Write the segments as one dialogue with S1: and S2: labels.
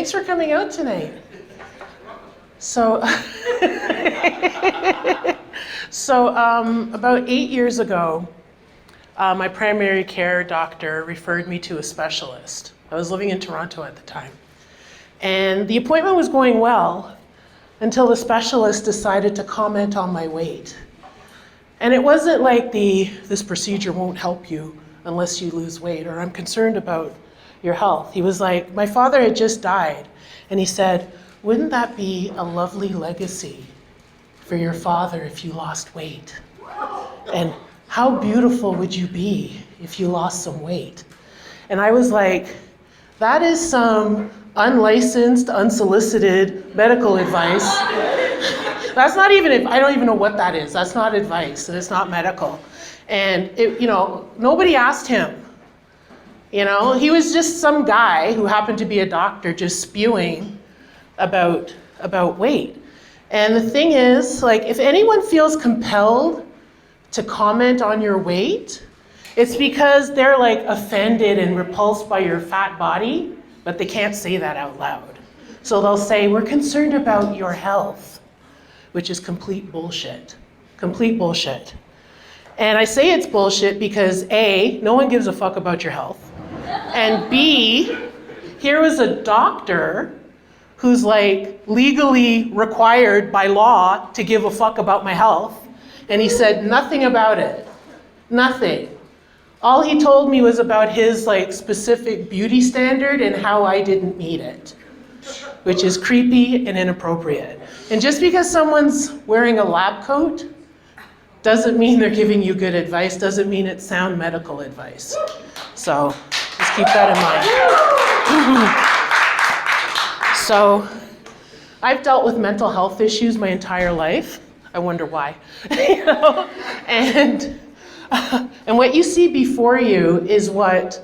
S1: Thanks for coming out tonight. So, about 8 years ago, my primary care doctor referred me to a specialist. I was living in Toronto at the time. And the appointment was going well until the specialist decided to comment on my weight. And it wasn't like this procedure won't help you unless you lose weight, or I'm concerned about your health. He was like, my father had just died, and he said, wouldn't that be a lovely legacy for your father if you lost weight? And how beautiful would you be if you lost some weight? And I was like, that is some unlicensed, unsolicited medical advice. That's not even, I don't even know what that is. That's not advice, and it's not medical. And nobody asked him. He was just some guy who happened to be a doctor just spewing about weight. And the thing is, if anyone feels compelled to comment on your weight, it's because they're offended and repulsed by your fat body, but they can't say that out loud. So they'll say, we're concerned about your health, which is complete bullshit. Complete bullshit. And I say it's bullshit because A, no one gives a fuck about your health. And B, here was a doctor who's legally required by law to give a fuck about my health. And he said nothing about it. Nothing. All he told me was about his specific beauty standard and how I didn't meet it, which is creepy and inappropriate. And just because someone's wearing a lab coat doesn't mean they're giving you good advice, doesn't mean it's sound medical advice. So just keep that in mind. So I've dealt with mental health issues my entire life. I wonder why. And what you see before you is what,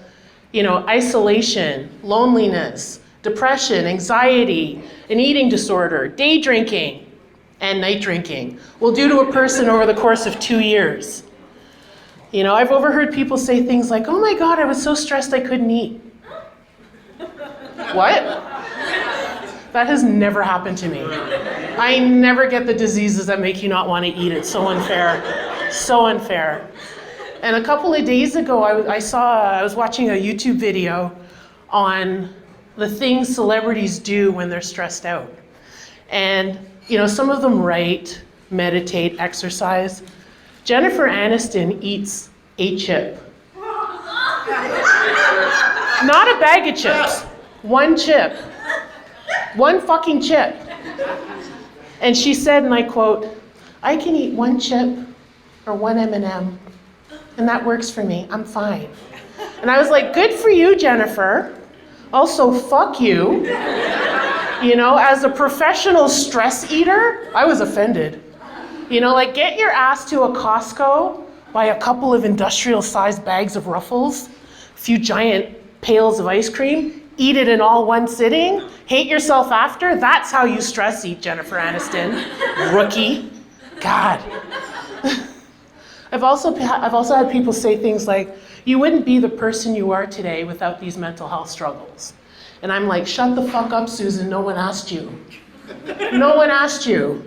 S1: isolation, loneliness, depression, anxiety, an eating disorder, day drinking, and night drinking will do to a person over the course of 2 years. I've overheard people say things like, oh my God, I was so stressed I couldn't eat. What? That has never happened to me. I never get the diseases that make you not want to eat. It's so unfair. So unfair. And a couple of days ago, I was watching a YouTube video on the things celebrities do when they're stressed out. And, some of them write, meditate, exercise. Jennifer Aniston eats a chip. Not a bag of chips. One chip. One fucking chip. And she said, and I quote, I can eat one chip or one M&M, and that works for me. I'm fine. And I was like, good for you, Jennifer. Also, fuck you. As a professional stress eater, I was offended. Get your ass to a Costco, buy a couple of industrial-sized bags of Ruffles, a few giant pails of ice cream, eat it in all one sitting, hate yourself after. That's how you stress eat, Jennifer Aniston. Rookie. God. I've also had people say things like, you wouldn't be the person you are today without these mental health struggles. And I'm like, shut the fuck up, Susan. No one asked you. No one asked you.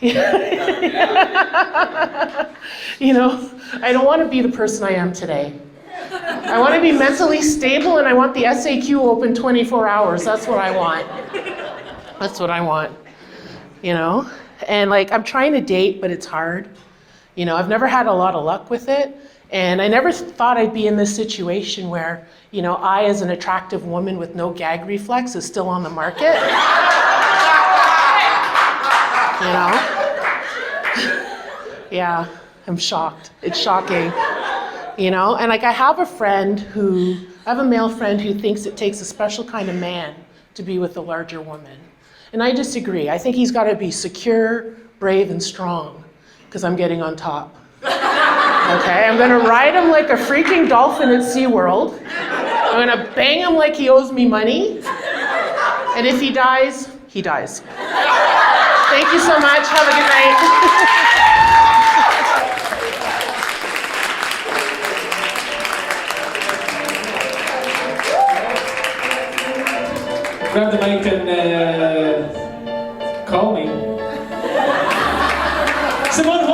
S1: I don't want to be the person I am today. I want to be mentally stable, and I want the SAQ open 24 hours. That's what I want. That's what I want. And I'm trying to date, but it's hard. I've never had a lot of luck with it. And I never thought I'd be in this situation where, I, as an attractive woman with no gag reflex, is still on the market. Yeah, I'm shocked. It's shocking. And I have a male friend who thinks it takes a special kind of man to be with a larger woman. And I disagree. I think he's got to be secure, brave, and strong, because I'm getting on top. Okay, I'm gonna ride him like a freaking dolphin at SeaWorld. I'm gonna bang him like he owes me money. And if he dies, he dies. Thank you so much. Have a good night.
S2: grab the mic and call me. Simone